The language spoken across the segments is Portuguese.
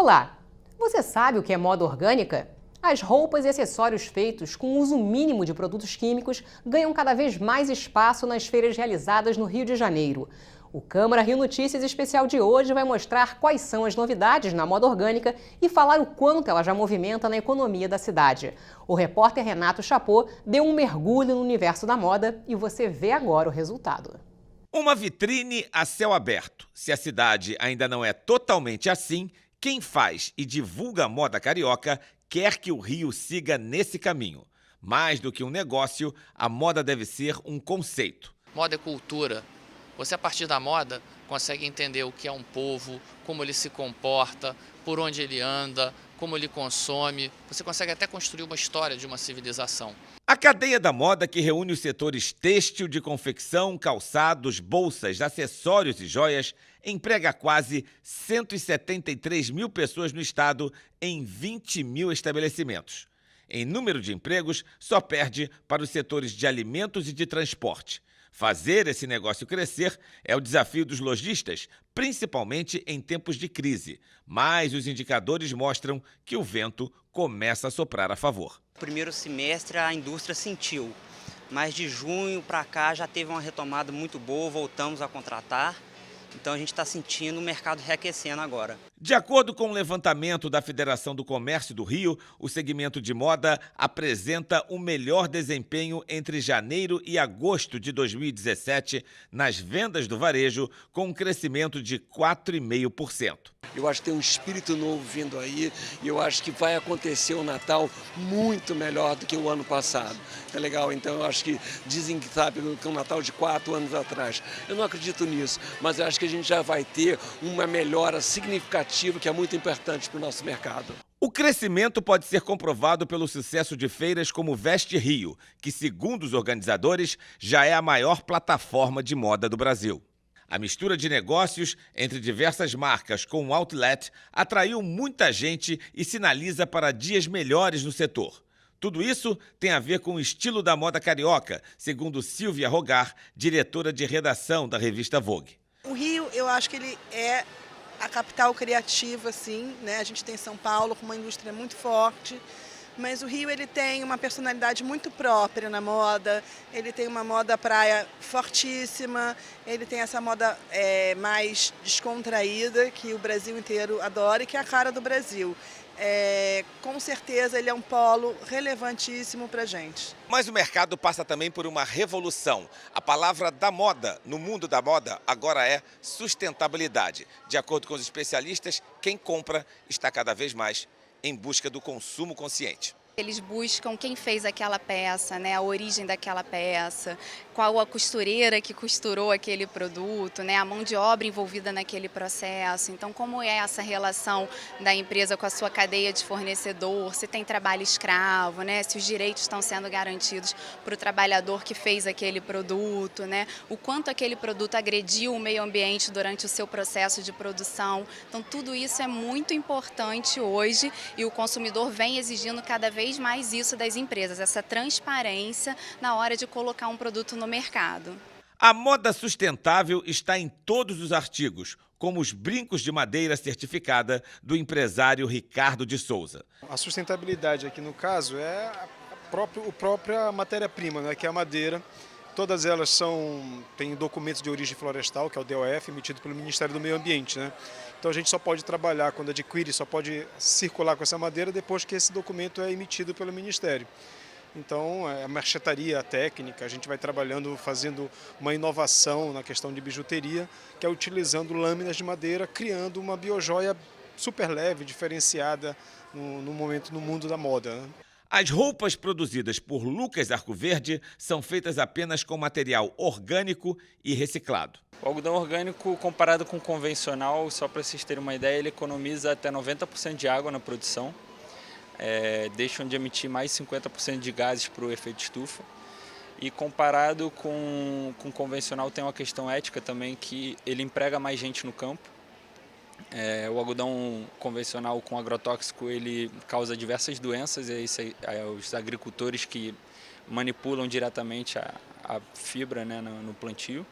Olá! Você sabe o que é moda orgânica? As roupas e acessórios feitos com uso mínimo de produtos químicos ganham cada vez mais espaço nas feiras realizadas no Rio de Janeiro. O Câmara Rio Notícias especial de hoje vai mostrar quais são as novidades na moda orgânica e falar o quanto ela já movimenta na economia da cidade. O repórter Renato Chapô deu um mergulho no universo da moda e você vê agora o resultado. Uma vitrine a céu aberto. Se a cidade ainda não é totalmente assim, quem faz e divulga a moda carioca quer que o Rio siga nesse caminho. Mais do que um negócio, a moda deve ser um conceito. Moda é cultura. Você, a partir da moda, consegue entender o que é um povo, como ele se comporta, por onde ele anda, como ele consome. Você consegue até construir uma história de uma civilização. A cadeia da moda, que reúne os setores têxtil, de confecção, calçados, bolsas, acessórios e joias, emprega quase 173 mil pessoas no estado em 20 mil estabelecimentos. Em número de empregos, só perde para os setores de alimentos e de transporte. Fazer esse negócio crescer é o desafio dos lojistas, principalmente em tempos de crise. Mas os indicadores mostram que o vento começa a soprar a favor. Primeiro semestre a indústria sentiu, mas de junho para cá já teve uma retomada muito boa, voltamos a contratar. Então a gente está sentindo o mercado reaquecendo agora. De acordo com o levantamento da Federação do Comércio do Rio, o segmento de moda apresenta o melhor desempenho entre janeiro e agosto de 2017 nas vendas do varejo, com um crescimento de 4,5%. Eu acho que tem um espírito novo vindo aí e eu acho que vai acontecer o Natal muito melhor do que o ano passado. É legal, então eu acho que dizem que sabe que é um Natal de 4 anos atrás. Eu não acredito nisso, mas eu acho que a gente já vai ter uma melhora significativa que é muito importante para o nosso mercado. O crescimento pode ser comprovado pelo sucesso de feiras como Veste Rio, que, segundo os organizadores, já é a maior plataforma de moda do Brasil. A mistura de negócios entre diversas marcas com um outlet atraiu muita gente e sinaliza para dias melhores no setor. Tudo isso tem a ver com o estilo da moda carioca, segundo Silvia Rogar, diretora de redação da revista Vogue. O Rio, eu acho que ele é a capital criativa, sim, né? A gente tem São Paulo com uma indústria muito forte, mas o Rio ele tem uma personalidade muito própria na moda, ele tem uma moda praia fortíssima, ele tem essa moda mais descontraída, que o Brasil inteiro adora e que é a cara do Brasil. Com certeza ele é um polo relevantíssimo para a gente. Mas o mercado passa também por uma revolução. A palavra da moda, no mundo da moda, agora é sustentabilidade. De acordo com os especialistas, quem compra está cada vez mais em busca do consumo consciente. Eles buscam quem fez aquela peça, né, a origem daquela peça, qual a costureira que costurou aquele produto, né, a mão de obra envolvida naquele processo. Então, como é essa relação da empresa com a sua cadeia de fornecedor, se tem trabalho escravo, né, se os direitos estão sendo garantidos para o trabalhador que fez aquele produto, né, o quanto aquele produto agrediu o meio ambiente durante o seu processo de produção. Então, tudo isso é muito importante hoje e o consumidor vem exigindo cada vez mais isso das empresas, essa transparência na hora de colocar um produto no mercado. A moda sustentável está em todos os artigos, como os brincos de madeira certificada do empresário Ricardo de Souza. A sustentabilidade aqui no caso é a própria matéria-prima, né, que é a madeira. Todas elas têm documentos de origem florestal, que é o DOF, emitido pelo Ministério do Meio Ambiente, né? Então a gente só pode trabalhar quando adquire, só pode circular com essa madeira depois que esse documento é emitido pelo Ministério. Então a marchetaria técnica, a gente vai trabalhando, fazendo uma inovação na questão de bijuteria, que é utilizando lâminas de madeira, criando uma biojoia super leve, diferenciada no mundo da moda, né? As roupas produzidas por Lucas Arcoverde são feitas apenas com material orgânico e reciclado. O algodão orgânico, comparado com o convencional, só para vocês terem uma ideia, ele economiza até 90% de água na produção, deixam de emitir mais 50% de gases para o efeito estufa. E comparado com o convencional, tem uma questão ética também, que ele emprega mais gente no campo. O algodão convencional com agrotóxico ele causa diversas doenças, e os agricultores que manipulam diretamente a fibra, né, no plantio.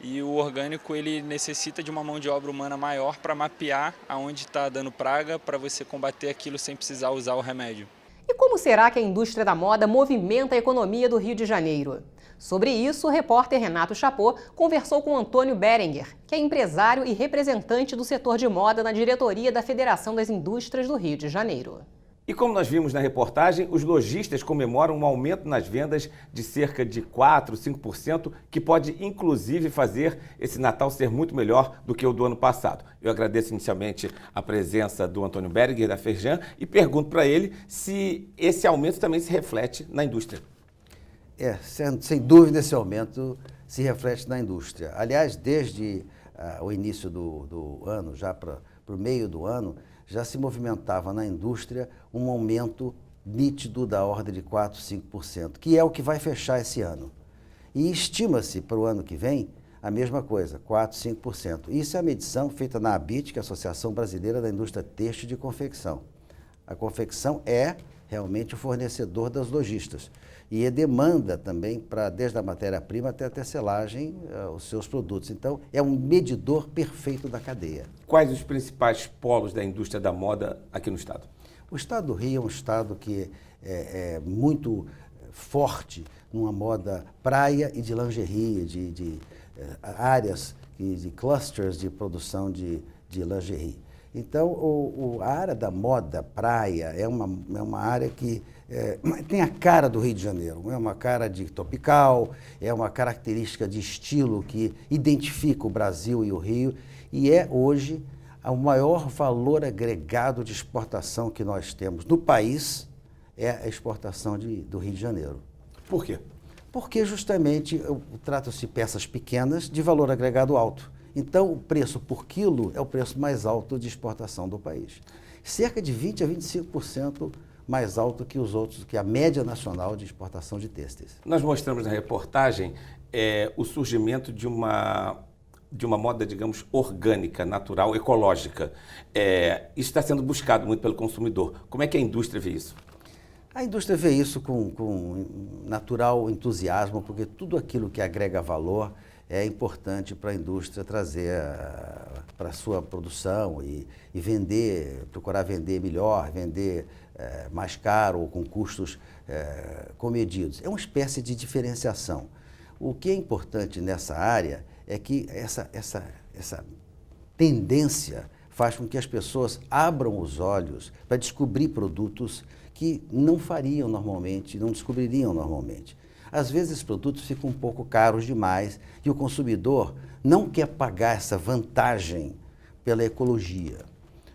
E o orgânico ele necessita de uma mão de obra humana maior para mapear aonde está dando praga, para você combater aquilo sem precisar usar o remédio. E como será que a indústria da moda movimenta a economia do Rio de Janeiro? Sobre isso, o repórter Renato Chapot conversou com Antônio Berenguer, que é empresário e representante do setor de moda na diretoria da Federação das Indústrias do Rio de Janeiro. E como nós vimos na reportagem, os lojistas comemoram um aumento nas vendas de cerca de 4%, 5%, que pode inclusive fazer esse Natal ser muito melhor do que o do ano passado. Eu agradeço inicialmente a presença do Antônio Berenguer, da Ferjan, e pergunto para ele se esse aumento também se reflete na indústria. Sem dúvida esse aumento se reflete na indústria. Aliás, desde o início do ano, já para o meio do ano, já se movimentava na indústria um aumento nítido da ordem de 4%, 5%, que é o que vai fechar esse ano. E estima-se para o ano que vem a mesma coisa, 4%, 5%. Isso é a medição feita na ABIT, que é a Associação Brasileira da Indústria Têxtil de Confecção. A confecção é realmente o fornecedor das lojistas. E demanda também, desde a matéria-prima até a tecelagem, os seus produtos. Então, é um medidor perfeito da cadeia. Quais os principais polos da indústria da moda aqui no estado? O estado do Rio é um estado que é muito forte numa moda praia e de lingerie, de áreas, de clusters de produção de lingerie. Então, a área da moda praia é uma área que tem a cara do Rio de Janeiro, é uma cara de tropical, é uma característica de estilo que identifica o Brasil e o Rio, e é hoje o maior valor agregado de exportação que nós temos no país, é a exportação do Rio de Janeiro. Por quê? Porque justamente tratam-se de peças pequenas de valor agregado alto. Então, o preço por quilo é o preço mais alto de exportação do país. Cerca de 20% a 25% mais alto que os outros, que a média nacional de exportação de têxteis. Nós mostramos na reportagem o surgimento de uma moda, digamos, orgânica, natural, ecológica. Isso está sendo buscado muito pelo consumidor. Como é que a indústria vê isso? A indústria vê isso com natural entusiasmo, porque tudo aquilo que agrega valor é importante para a indústria trazer para a sua produção e vender, procurar vender melhor, vender mais caro ou com custos comedidos. É uma espécie de diferenciação. O que é importante nessa área é que essa tendência faz com que as pessoas abram os olhos para descobrir produtos que não fariam normalmente, não descobririam normalmente. Às vezes esses produtos ficam um pouco caros demais e o consumidor não quer pagar essa vantagem pela ecologia.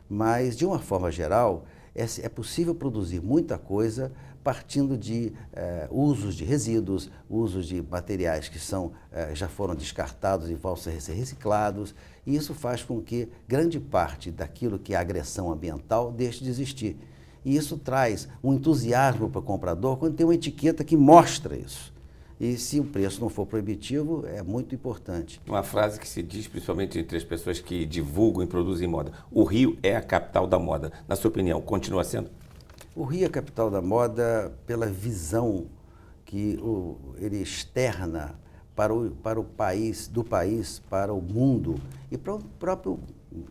Mas, de uma forma geral, é possível produzir muita coisa partindo de usos de resíduos, usos de materiais que já foram descartados e vão ser reciclados. E isso faz com que grande parte daquilo que é agressão ambiental deixe de existir. E isso traz um entusiasmo para o comprador quando tem uma etiqueta que mostra isso. E se o preço não for proibitivo, é muito importante. Uma frase que se diz, principalmente entre as pessoas que divulgam e produzem moda: o Rio é a capital da moda. Na sua opinião, continua sendo? O Rio é a capital da moda pela visão que ele externa para o país, do país para o mundo e para o próprio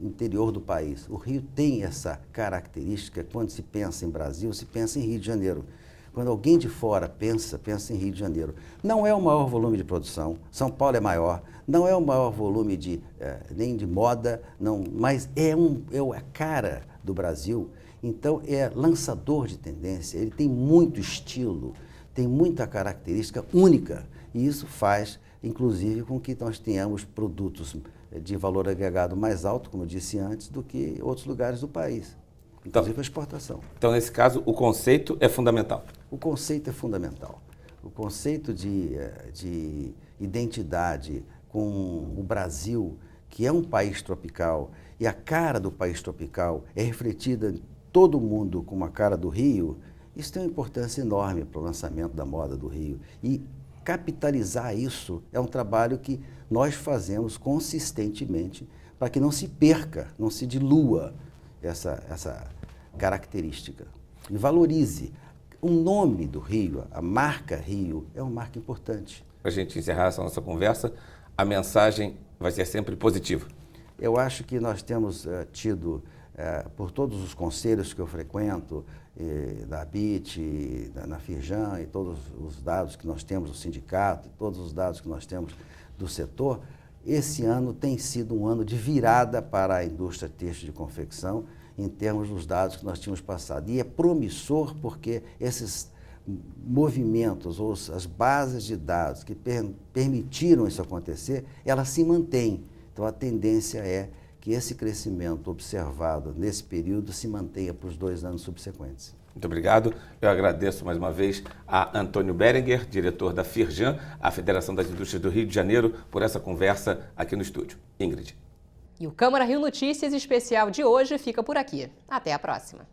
interior do país. O Rio tem essa característica. Quando se pensa em Brasil, se pensa em Rio de Janeiro. Quando alguém de fora pensa em Rio de Janeiro. Não é o maior volume de produção, São Paulo é maior, não é o maior volume nem de moda, não, mas é a cara do Brasil. Então é lançador de tendência, ele tem muito estilo, tem muita característica única. E isso faz, inclusive, com que nós tenhamos produtos de valor agregado mais alto, como eu disse antes, do que outros lugares do país, inclusive a exportação. Então, nesse caso, o conceito é fundamental. O conceito é fundamental. O conceito de identidade com o Brasil, que é um país tropical, e a cara do país tropical é refletida em todo mundo com a cara do Rio, isso tem uma importância enorme para o lançamento da moda do Rio. E capitalizar isso é um trabalho que nós fazemos consistentemente para que não se perca, não se dilua essa característica. E valorize. O nome do Rio, a marca Rio, é uma marca importante. Para a gente encerrar essa nossa conversa, a mensagem vai ser sempre positiva. Eu acho que nós temos tido, por todos os conselhos que eu frequento, da ABIT, na Firjan, e todos os dados que nós temos do sindicato, todos os dados que nós temos do setor, esse ano tem sido um ano de virada para a indústria têxtil de confecção, em termos dos dados que nós tínhamos passado. E é promissor porque esses movimentos, ou as bases de dados que permitiram isso acontecer, elas se mantêm. Então a tendência é que esse crescimento observado nesse período se mantenha para os 2 anos subsequentes. Muito obrigado. Eu agradeço mais uma vez a Antônio Berenguer, diretor da Firjan, a Federação das Indústrias do Rio de Janeiro, por essa conversa aqui no estúdio. Ingrid. E o Câmara Rio Notícias especial de hoje fica por aqui. Até a próxima.